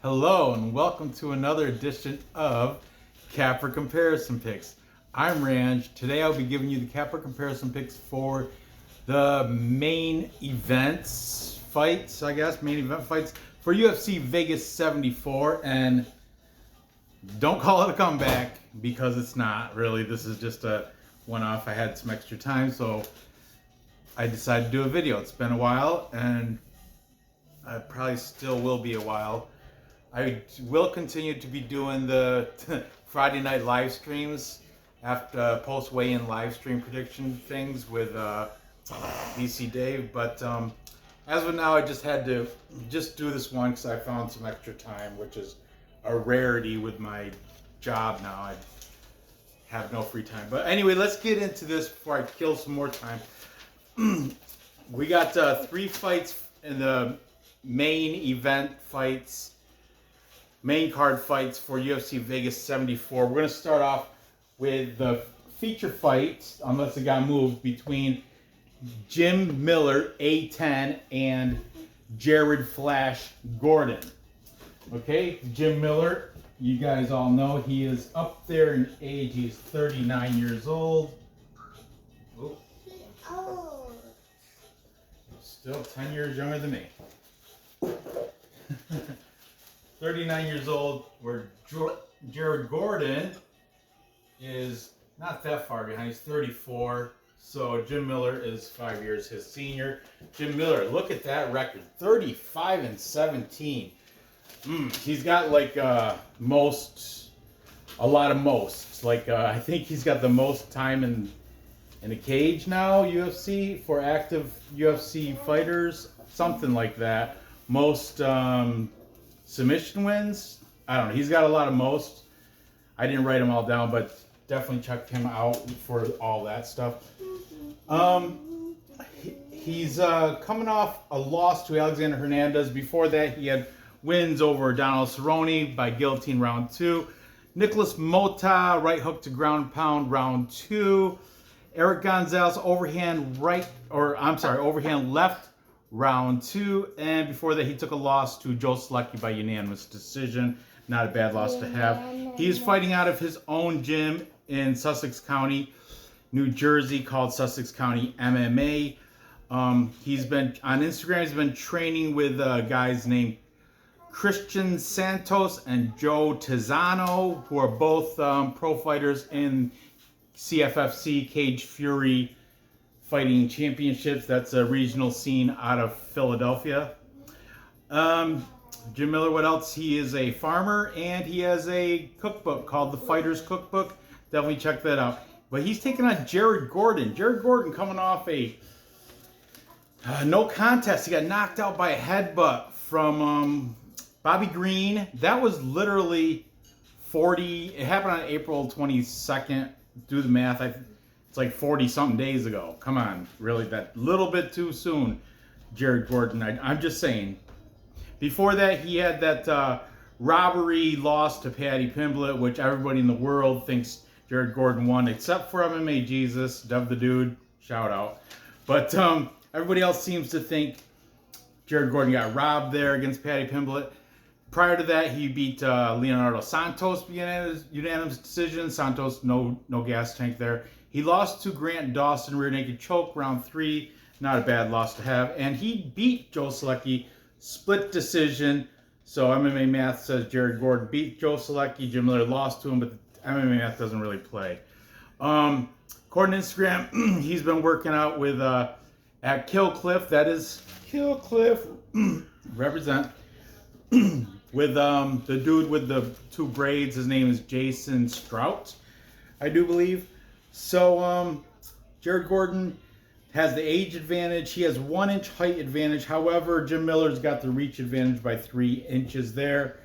Hello and welcome to another edition of Capper Comparison Picks. I'm Ranj. Today I'll be giving you the Capper Comparison Picks for the main events fights, main event fights for UFC Vegas 74. And don't call it a comeback because it's not really. This is just a one-off. I had some extra time, so I decided to do a video. It's been a while and I probably still will be a while. I will continue to be doing the Friday night live streams after post weigh-in live stream prediction things with BC Dave, but as of now I just had to do this one because I found some extra time, which is a rarity with my job now. I have no free time. But anyway, let's get into this before I kill some more time. We got 3 fights in the main event fights. Main card fights for UFC Vegas 74. We're going to start off with the feature fight, unless it got moved, between Jim Miller, A10, and Jared Flash Gordon. Okay, Jim Miller, you guys all know he is up there in age. He's 39 years old. Oh. Still 10 years younger than me. 39 years old, where Jared Gordon is not that far behind. He's 34, so Jim Miller is 5 years his senior. Jim Miller, look at that record, 35-17. He's got like a lot of most. Like I think he's got the most time in the cage now, UFC, for active UFC fighters, something like that. Most submission wins. I don't know. He's got a lot of most. I didn't write them all down, but definitely check him out for all that stuff. He's coming off a loss to Alexander Hernandez. Before that, he had wins over Donald Cerrone by guillotine round 2. Nicholas Mota, right hook to ground pound round 2. Eric Gonzalez, overhand left round 2, and before that he took a loss to Joe Selecki by unanimous decision. Not a bad loss to have. He's fighting out of his own gym in Sussex County, New Jersey, called Sussex County MMA. He's been on Instagram. He's been training with guys named Christian Santos and Joe Tizano, who are both pro fighters in CFFC, Cage Fury Fighting Championships. That's a regional scene out of Philadelphia. Jim Miller, what else? He is a farmer, and he has a cookbook called The Fighter's Cookbook. Definitely check that out. But he's taking on Jared Gordon. Jared Gordon coming off a no contest. He got knocked out by a headbutt from Bobby Green. That was literally 40. It happened on April 22nd. Do the math. It's like 40-something days ago. Come on, really, that little bit too soon, Jared Gordon. I'm just saying. Before that, he had that robbery loss to Paddy Pimblett, which everybody in the world thinks Jared Gordon won, except for MMA Jesus, Dev the Dude, shout out. But everybody else seems to think Jared Gordon got robbed there against Paddy Pimblett. Prior to that, he beat Leonardo Santos unanimous decision. Santos, no gas tank there. He lost to Grant Dawson, rear naked choke, round 3. Not a bad loss to have. And he beat Joe Selecki, split decision. So MMA math says Jared Gordon beat Joe Selecki. Jim Miller lost to him, but MMA math doesn't really play. According to Instagram, he's been working out with at Kill Cliff. That is Kill Cliff. Represent. With the dude with the 2 braids. His name is Jason Strout, I do believe. So Jared Gordon has the age advantage. He has 1 inch height advantage. However, Jim Miller's got the reach advantage by 3 inches there.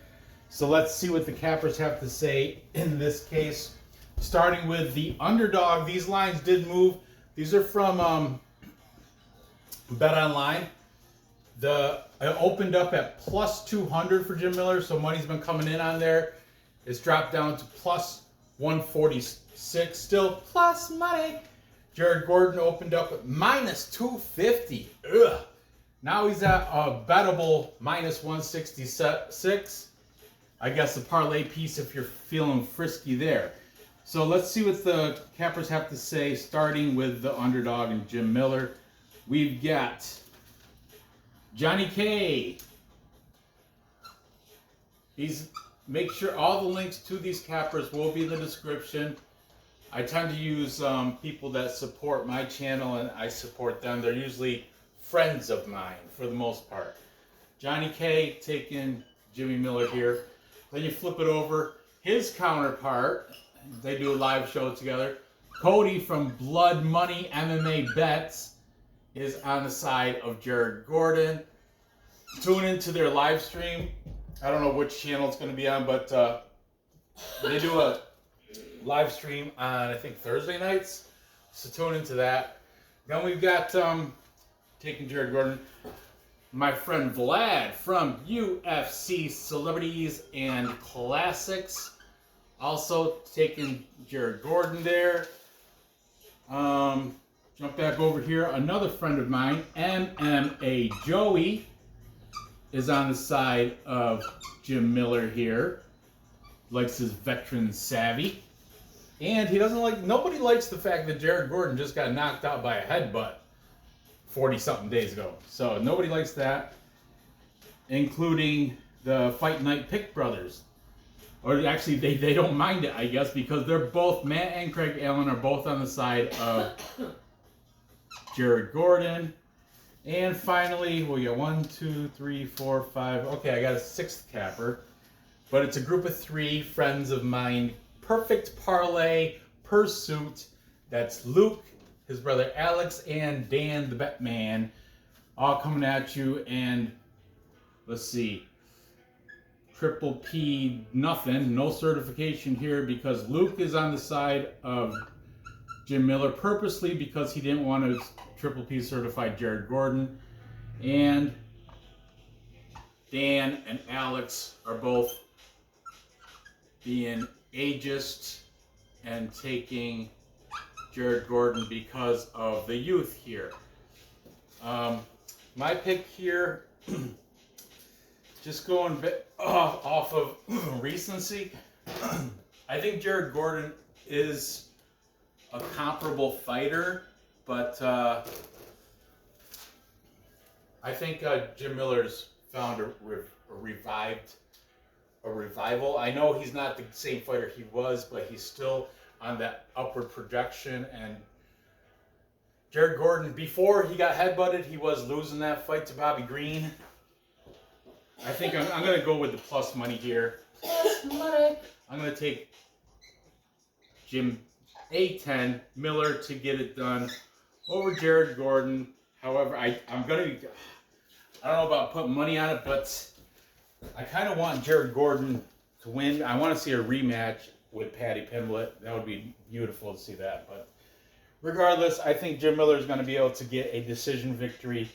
So let's see what the cappers have to say in this case. Starting with the underdog. These lines did move. These are from Bet Online. It opened up at plus 200 for Jim Miller, so money's been coming in on there. It's dropped down to plus 146, still plus money. Jared Gordon opened up at minus 250. Ugh. Now he's at a bettable minus 166. I guess, the parlay piece if you're feeling frisky there. So let's see what the cappers have to say, starting with the underdog and Jim Miller. We've got Johnny K. Make sure all the links to these cappers will be in the description. I tend to use people that support my channel, and I support them. They're usually friends of mine for the most part. Johnny K taking Jimmy Miller here. Then you flip it over. His counterpart, they do a live show together. Cody from Blood Money MMA Bets is on the side of Jared Gordon. Tune into their live stream. I don't know which channel it's going to be on, but they do a live stream on, I think, Thursday nights. So tune into that. Then we've got, taking Jared Gordon, my friend Vlad from UFC Celebrities and Classics. Also taking Jared Gordon there. Jump back over here. Another friend of mine, MMA Joey, is on the side of Jim Miller here. Likes his veteran savvy. And he doesn't like, nobody likes the fact that Jared Gordon just got knocked out by a headbutt 40-something days ago. So nobody likes that, including the Fight Night Pick brothers. Or actually, they don't mind it, I guess, because they're both, Matt and Craig Allen are both on the side of Jared Gordon. And finally, we got 1, 2, 3, 4, 5. Okay, I got a sixth capper. But it's a group of 3 friends of mine. Perfect parlay pursuit. That's Luke, his brother Alex, and Dan the Batman. All coming at you. And let's see. Triple P nothing. No certification here because Luke is on the side of Jim Miller purposely because he didn't want to Triple P certified Jared Gordon. And Dan and Alex are both being ageist and taking Jared Gordon because of the youth here. My pick here, just going off of recency, I think Jared Gordon is a comparable fighter, but I think Jim Miller's found a revival. I know he's not the same fighter he was, but he's still on that upward projection. And Jared Gordon, before he got headbutted, he was losing that fight to Bobby Green. I think I'm going to go with the plus money here. I'm going to take Jim A10 Miller to get it done over Jared Gordon. However, I don't know about putting money on it, but I kind of want Jared Gordon to win. I want to see a rematch with Paddy Pimblett. That would be beautiful to see that. But regardless, I think Jim Miller is going to be able to get a decision victory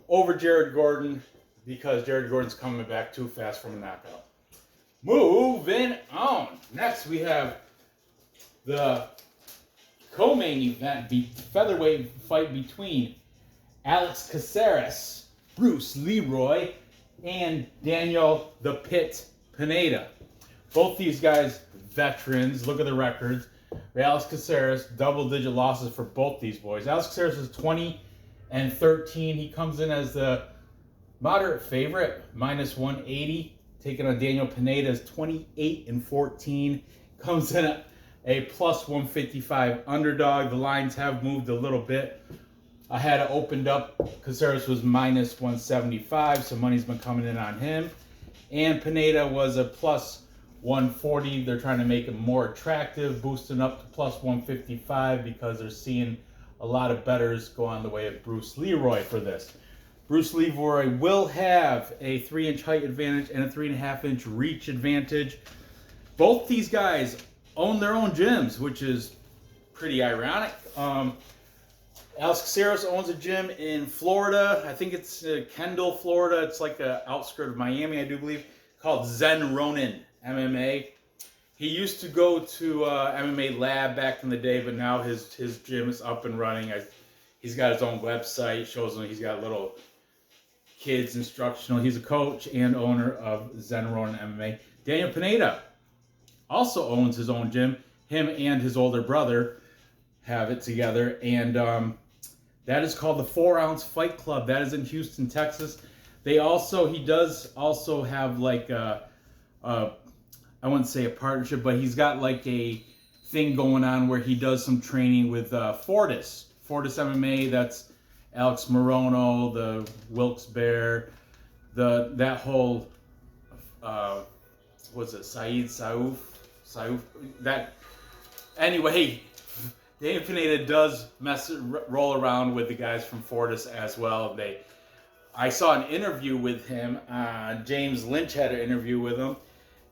over Jared Gordon because Jared Gordon's coming back too fast from a knockout. Moving on. Next, we have the co-main event, the featherweight fight between Alex Caceres, Bruce Leroy, and Daniel the Pit Pineda. Both these guys, veterans. Look at the records. Alex Caceres, double-digit losses for both these boys. Alex Caceres is 20-13. He comes in as the moderate favorite, -180. Taking on Daniel Pineda is 28-14. Comes in at a +155 underdog. The lines have moved a little bit. I had it opened up. Caceres was -175, so money's been coming in on him. And Pineda was a +140. They're trying to make him more attractive, boosting up to +155 because they're seeing a lot of bettors go on the way of Bruce Leroy for this. Bruce Leroy will have a 3-inch height advantage and a 3.5-inch reach advantage. Both these guys own their own gyms, which is pretty ironic. Alex Caceres owns a gym in Florida. I think it's Kendall, Florida. It's like an outskirt of Miami, I do believe, called Zen Ronin MMA. He used to go to MMA Lab back in the day, but now his gym is up and running. He's got his own website. Shows him he's got little kids instructional. He's a coach and owner of Zen Ronin MMA. Daniel Pineda also owns his own gym. Him and his older brother have it together, and that is called the 4 Ounce Fight Club. That is in Houston, Texas. He does also have like I wouldn't say a partnership, but he's got like a thing going on where he does some training with Fortis MMA. That's Alex Morono, the Wilkes Bear, that whole was it Saeed Saouf? That anyway. Daniel Pineda does roll around with the guys from Fortis as well. I saw an interview with him. James Lynch had an interview with him,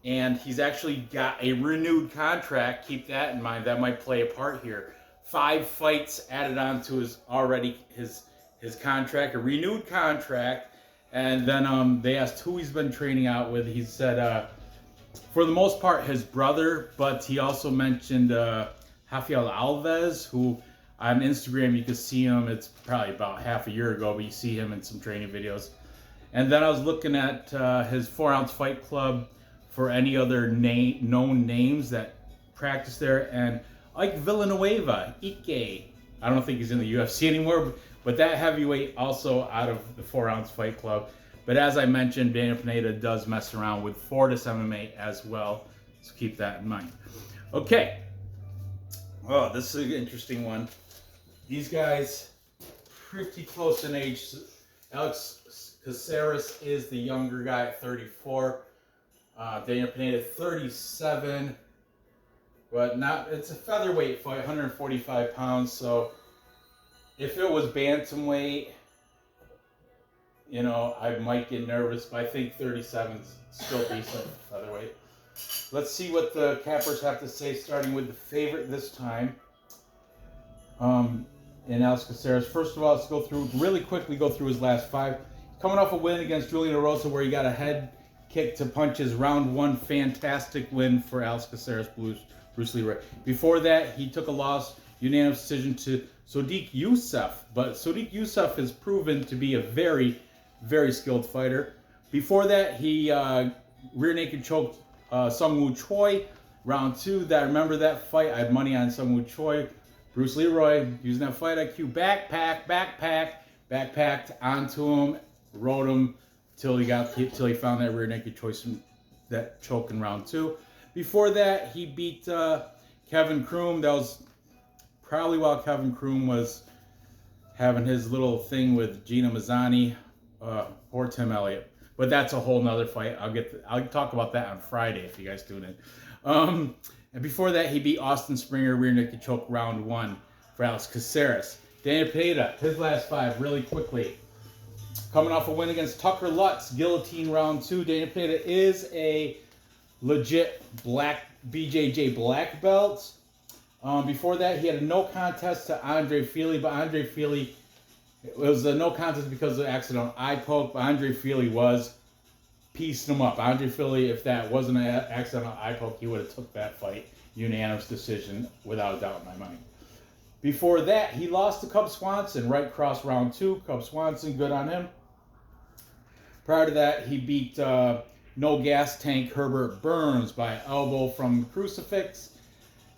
and he's actually got a renewed contract. Keep that in mind. That might play a part here. 5 fights added on to his contract, a renewed contract. And then they asked who he's been training out with. He said, for the most part, his brother, but he also mentioned Rafael Alves, who on Instagram you can see him. It's probably about half a year ago, but you see him in some training videos. And then I was looking at his 4 Ounce Fight Club for any other known names that practice there. And Ike Villanueva, Ike, I don't think he's in the UFC anymore, but that heavyweight also out of the 4 Ounce Fight Club. But as I mentioned, Daniel Pineda does mess around with Fortis MMA as well, so keep that in mind. Okay. Oh, this is an interesting one. These guys, pretty close in age. Alex Caceres is the younger guy at 34. Daniel Pineda, 37. But it's a featherweight fight, 145 pounds. So if it was bantamweight, I might get nervous, but I think 37 is still decent featherweight. Let's see what the cappers have to say, starting with the favorite this time. In Alex Caceres. First of all, let's go through his last 5. Coming off a win against Julian Erosa where he got a head kick to punches. Round 1, fantastic win for Alex Caceres, Bruce Leroy. Before that, he took a loss, unanimous decision to Sodiq Yusuff. But Sodiq Yusuff has proven to be a very, very skilled fighter. Before that, he rear naked choked Sung Woo Choi. Round 2, I remember that fight. I had money on Sung Woo Choi. Bruce Leroy using that fight IQ, backpacked onto him, rode him till he found that rear naked choice, that choke in round 2. Before that, he beat Kevin Kroom. That was probably while Kevin Kroom was having his little thing with Gina Mazzani or Tim Elliott. But that's a whole nother fight. I'll talk about that on Friday if you guys tune in. And before that, he beat Austin Springer, rear naked choke, round 1 for Alex Caceres. Daniel Pineda, his last 5, really quickly. Coming off a win against Tucker Lutz, guillotine round 2. Daniel Pineda is a legit BJJ black belt. Before that, he had a no contest to Andre Fili, but Andre Fili, it was a no contest because of accidental eye poke, but Andre Fili was piecing him up. Andre Fili, if that wasn't an accidental eye poke, he would have took that fight. Unanimous decision, without a doubt in my mind. Before that, he lost to Cub Swanson, right cross round 2. Cub Swanson, good on him. Prior to that, he beat No Gas Tank Herbert Burns by elbow from crucifix.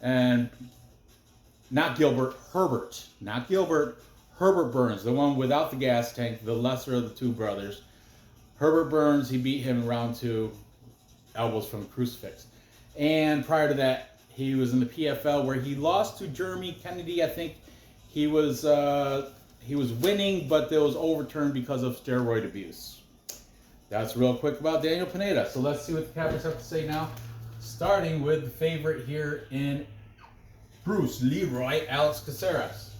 And not Gilbert, Herbert. Not Gilbert, Herbert Burns, the one without the gas tank, the lesser of the 2 brothers. Herbert Burns, he beat him in round 2, elbows from crucifix. And prior to that, he was in the PFL where he lost to Jeremy Kennedy. I think he was winning, but it was overturned because of steroid abuse. That's real quick about Daniel Pineda. So let's see what the cappers have to say now. Starting with the favorite here in Bruce Leroy, Alex Caceres.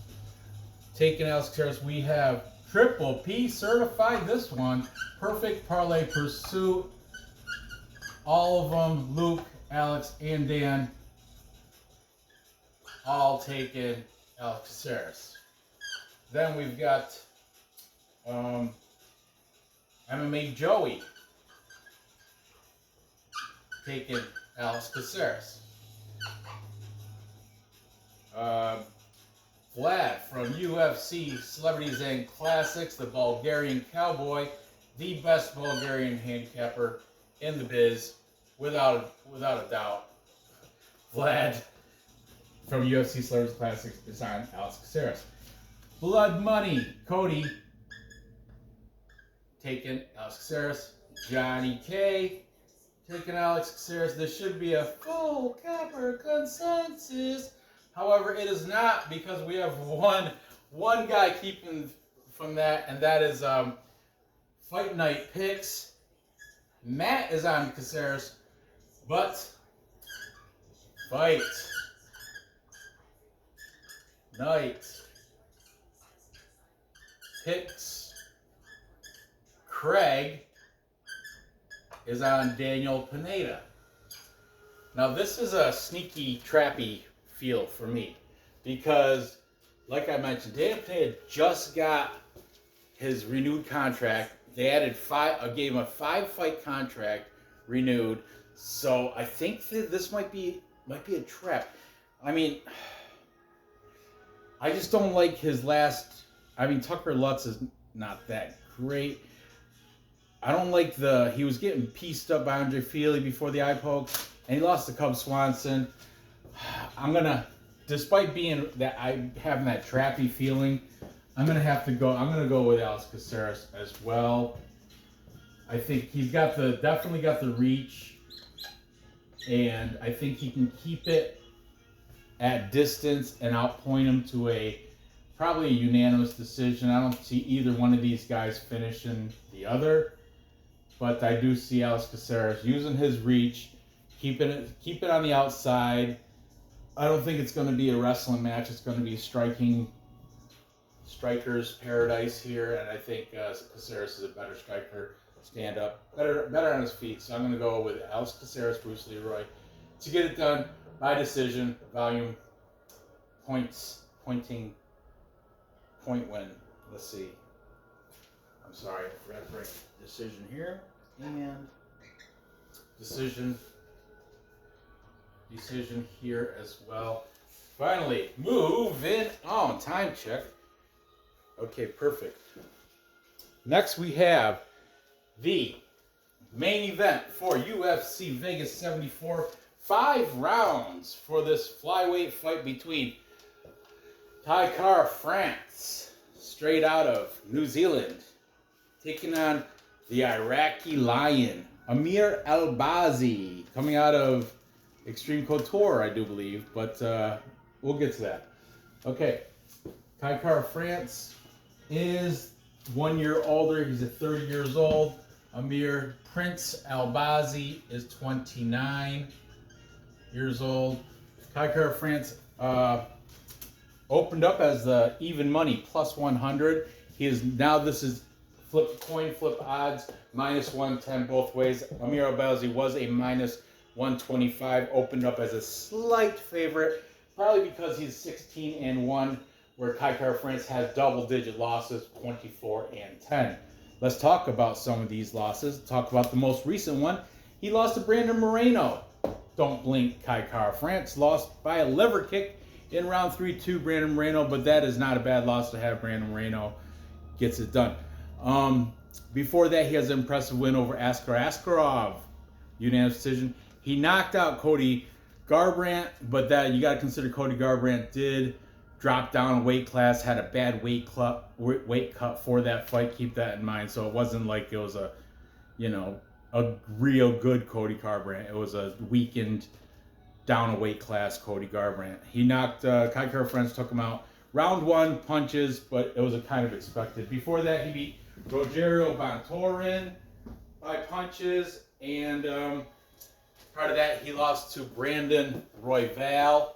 Taking Alex Caceres, we have Triple P certified. This one, Perfect Parlay Pursuit. All of them, Luke, Alex, and Dan, all taking Alex Caceres. Then we've got MMA Joey taking Alex Caceres. Vlad from UFC Celebrities and Classics, the Bulgarian Cowboy, the best Bulgarian handicapper in the biz, without a doubt. Vlad from UFC Celebrities Classics is on Alex Caceres. Blood Money, Cody taking Alex Caceres. Johnny K taking Alex Caceres. This should be a full capper consensus. However, it is not, because we have one guy keeping from that, and that is Fight Night Picks. Matt is on Caceres, but Fight Night Picks Craig is on Daniel Pineda. Now this is a sneaky, trappy feel for me, because, like I mentioned, Daniel Pineda just got his renewed contract. They added gave him a 5-fight contract renewed. So I think that this might be a trap. I mean, I just don't like his last. I mean, Tucker Lutz is not that great. I don't like he was getting pieced up by Andre Feely before the eye poke, and he lost to Cub Swanson. Despite being that I having that trappy feeling, I'm gonna go with Alex Caceres as well. I think he's definitely got the reach, and I think he can keep it at distance and outpoint him to probably a unanimous decision. I don't see either one of these guys finishing the other, but I do see Alex Caceres using his reach, keep it on the outside. I don't think it's going to be a wrestling match. It's going to be striker's paradise here, and I think Caceres is a better striker. Stand up, better on his feet. So I'm going to go with Alex Caceres, Bruce Leroy, to get it done by decision, volume, point win. Let's see. I'm sorry, I forgot to break decision here, and decision here as well. Finally, moving on. Time check. Okay, perfect. Next we have the main event for UFC Vegas 74. 5 rounds for this flyweight fight between KaiKara-France, straight out of New Zealand, taking on the Iraqi Lion, Amir Albazi, coming out of Extreme Couture, I do believe, but we'll get to that. Okay, KaiKara-France is 1 year older. He's at 30 years old. Amir Prince Albazi is 29 years old. KaiKara-France opened up as the even money plus 100. This is coin flip odds, minus 110 both ways. Amir Albazi was a minus 125, opened up as a slight favorite, probably because he's 16-1, where KaiKara-France has double-digit losses, 24-10. Let's talk about some of these losses. Talk about the most recent one. He lost to Brandon Moreno. Don't blink, KaiKara-France lost by a liver kick in round 3 to Brandon Moreno, but that is not a bad loss to have. Brandon Moreno gets it done. Before that, he has an impressive win over Askar Askarov, unanimous decision. He knocked out Cody Garbrandt, but that you got to consider Cody Garbrandt did drop down a weight class, had a bad weight cut for that fight. Keep that in mind. So it wasn't like it was a real good Cody Garbrandt. It was a weakened, down a weight class Cody Garbrandt. He knocked KaiKara-France, took him out. Round 1 punches, but it was a kind of expected. Before that, he beat Rogerio Bontorin by punches, and part of that, he lost to Brandon Royval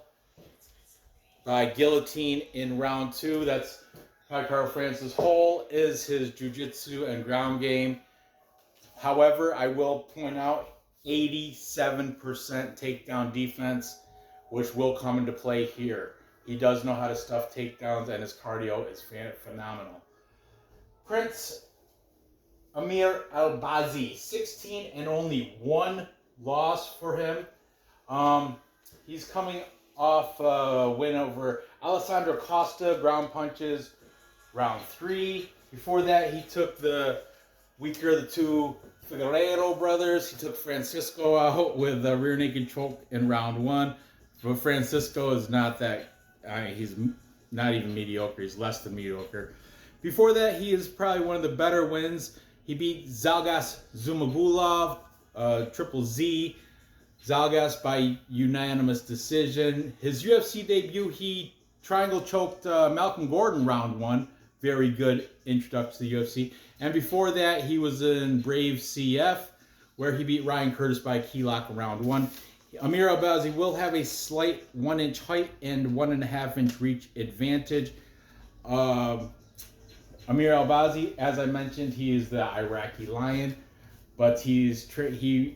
by guillotine in round 2. That's KaiKara-France's whole is his jiu-jitsu and ground game. However, I will point out 87% takedown defense, which will come into play here. He does know how to stuff takedowns, and his cardio is phenomenal. Prince Amir Albazi, 16 and only 1 loss for him. He's coming off a win over Alessandro Costa, ground punches, round 3. Before that, he took the weaker of the two Figueiredo brothers. He took Francisco out with a rear naked choke in round one. But Francisco is not that. He's not even mediocre. He's less than mediocre. Before that, he is probably one of the better wins. He beat Zhalgas Zhumagulov, Triple Z. Zhalgas by unanimous decision. His UFC debut, he triangle choked Malcolm Gordon round one. Very good introduction to the UFC. And before that, he was in Brave CF, where he beat Ryan Curtis by key lock in round one. Amir Albazi will have a slight 1 inch height and 1.5 inch reach advantage. Amir Albazi, as I mentioned, he is the Iraqi Lion, but his gym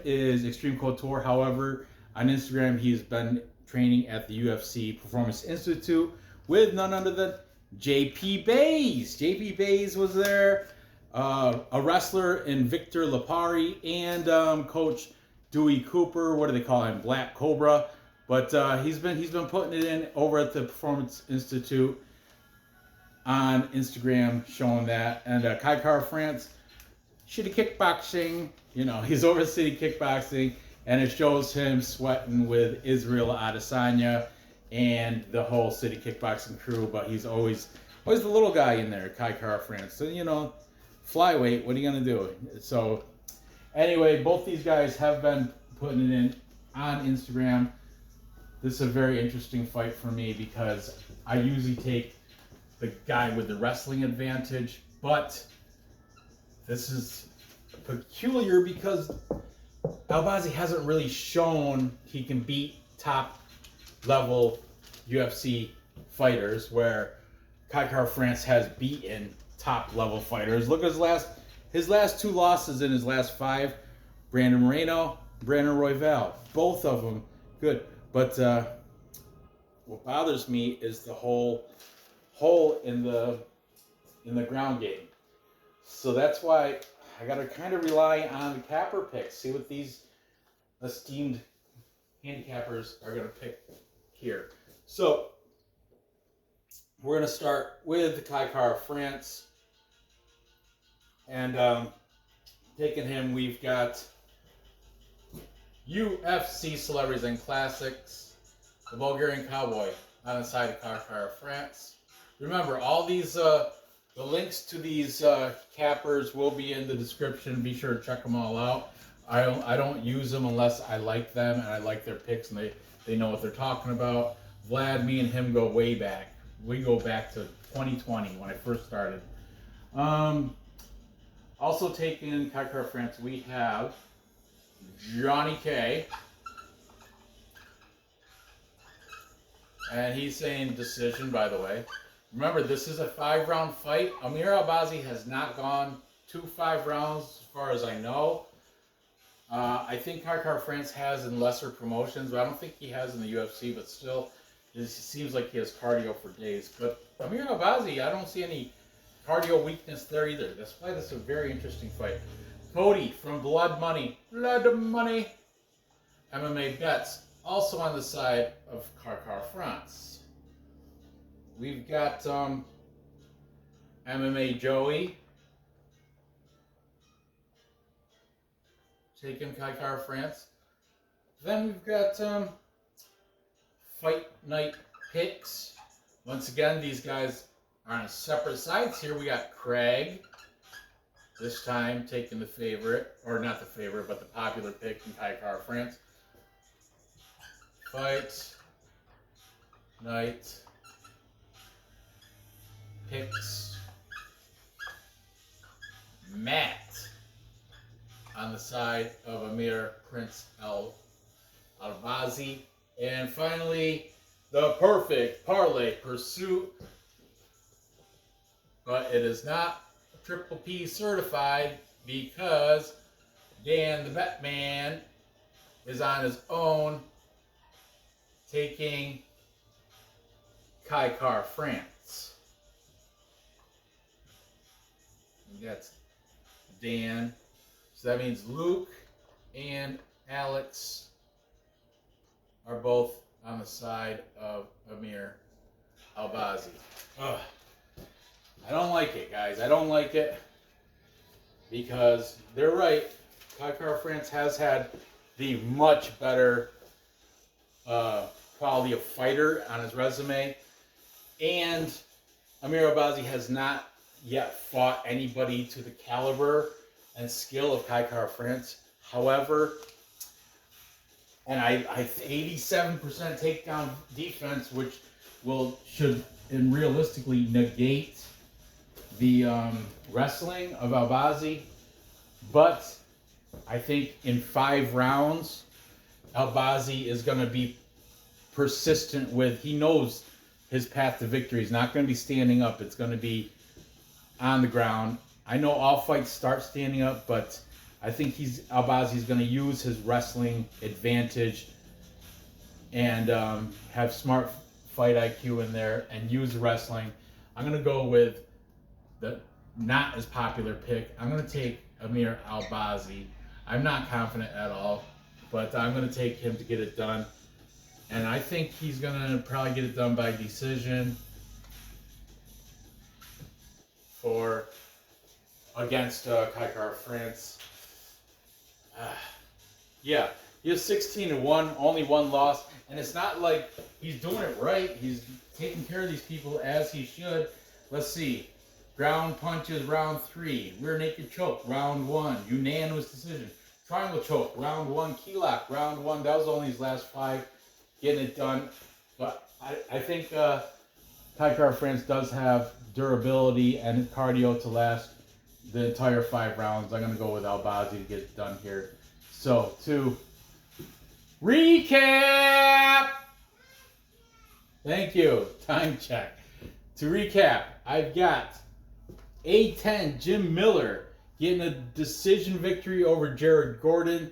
is Extreme Couture. However, on Instagram, he's been training at the UFC Performance Institute with none other than JP Bays. JP Bays was there, a wrestler in Victor Lapari, and Coach Dewey Cooper. What do they call him? Black Cobra. But he's been putting it in over at the Performance Institute on Instagram, showing that. And KaiKara-France, City Kickboxing. You know, he's over City Kickboxing, and it shows him sweating with Israel Adesanya and the whole City Kickboxing crew. But he's always the little guy in there, KaiKara-France. So, you know, flyweight, what are you going to do? So, anyway, both these guys have been putting it in on Instagram. This is a very interesting fight for me because I usually take the guy with the wrestling advantage, but this is peculiar because Albazi hasn't really shown he can beat top level UFC fighters, where KaiKara-France has beaten top level fighters. Look at his last two losses in his last five: Brandon Moreno, Brandon Royval, both of them good. But what bothers me is the hole in the ground game. So that's why I got to kind of rely on the capper picks. See what these esteemed handicappers are going to pick here. So we're going to start with KaiKara-France. And taking him, we've got UFC Celebrities and Classics, the Bulgarian Cowboy on the side of KaiKara-France. Remember, all these, the links to these cappers will be in the description. Be sure to check them all out. I don't use them unless I like them and I like their picks and they know what they're talking about. Vlad, me and him go way back. We go back to 2020 when I first started. Also taking KaiKara-France, we have Johnny K. And he's saying decision, by the way. Remember, this is a 5-round fight. Amir Albazi has not gone 2 5 rounds as far as I know. I think KaiKara-France has in lesser promotions, but I don't think he has in the UFC, but still, it seems like he has cardio for days. But Amir Albazi, I don't see any cardio weakness there either. That's why this is a very interesting fight. Cody from Blood Money MMA Bets, also on the side of KaiKara-France. We've got MMA Joey taking KaiKara-France. Then we've got Fight Night Picks. Once again, these guys are on separate sides here. We got Craig, this time taking the favorite, or not the favorite, but the popular pick in KaiKara-France. Fight Night Picks. Matt on the side of Amir Prince Albazi. And finally, the perfect parlay pursuit. But it is not Triple P certified because Dan the Batman is on his own taking KaiKara-France. That's Dan. So that means Luke and Alex are both on the side of Amir Albazi. Ugh. I don't like it, guys. I don't like it. because they're right. KaiKara-France has had the much better quality of fighter on his resume, and Amir Albazi has not yet fought anybody to the caliber and skill of KaiKara-France. However, and I 87% takedown defense, which should and realistically negate the wrestling of Albazi. But I think in 5 rounds, Albazi is going to be persistent with, he knows his path to victory is not going to be standing up. It's going to be on the ground. I know all fights start standing up, but I think Albazi's going to use his wrestling advantage and have smart fight IQ in there and use wrestling. I'm going to go with the not as popular pick. I'm going to take Amir Albazi. I'm not confident at all, but I'm going to take him to get it done. And I think he's going to probably get it done by decision against KaiKara-France. Yeah, he has 16-1, only 1 loss, and it's not like he's doing it right. He's taking care of these people as he should. Let's see. Ground punches, round 3. Rear naked choke, round 1. Unanimous decision. Triangle choke, round 1. Key lock, round 1. That was only his last 5. Getting it done. But I think KaiKara-France does have durability and cardio to last the entire 5 rounds. I'm going to go with Albazi to get it done here. So, to recap. Thank you. Time check. To recap, I've got A10 Jim Miller getting a decision victory over Jared Gordon.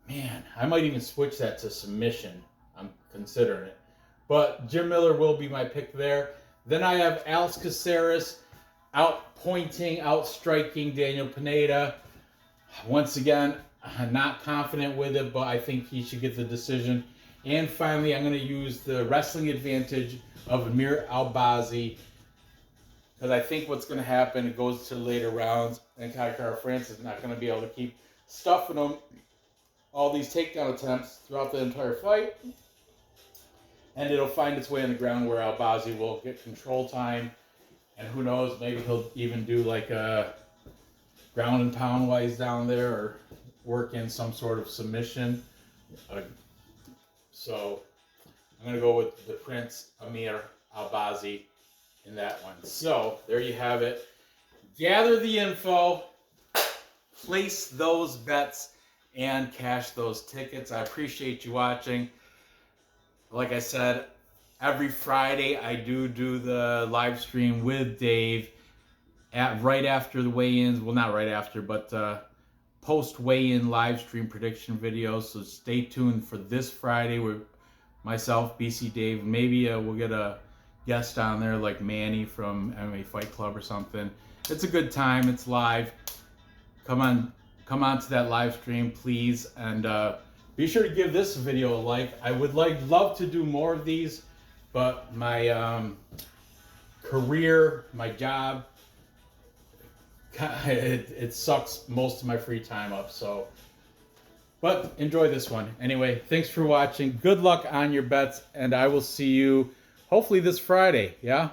Man, I might even switch that to submission. I'm considering it. But Jim Miller will be my pick there. Then I have Alex Caceres outstriking Daniel Pineda. Once again, I'm not confident with it, but I think he should get the decision. And finally, I'm going to use the wrestling advantage of Amir Albazi, because I think what's going to happen, it goes to later rounds, and KaiKara-France is not going to be able to keep stuffing him all these takedown attempts throughout the entire fight. And it'll find its way on the ground where Albazi will get control time. And who knows, maybe he'll even do like a ground and pound while he's down there, or work in some sort of submission. So I'm going to go with the Prince Amir Albazi in that one. So there you have it. Gather the info, place those bets, and cash those tickets. I appreciate you watching. Like I said, every Friday I do the live stream with Dave right after the weigh-ins. Well, not right after, but post weigh-in live stream prediction videos. So stay tuned for this Friday with myself, BC Dave. Maybe we'll get a guest on there like Manny from MMA Fight Club or something. It's a good time. It's live. Come on to that live stream, please, and be sure to give this video a like. I would love to do more of these, but my career, my job, it sucks most of my free time up. So, but enjoy this one. Anyway, thanks for watching. Good luck on your bets, and I will see you hopefully this Friday. Yeah.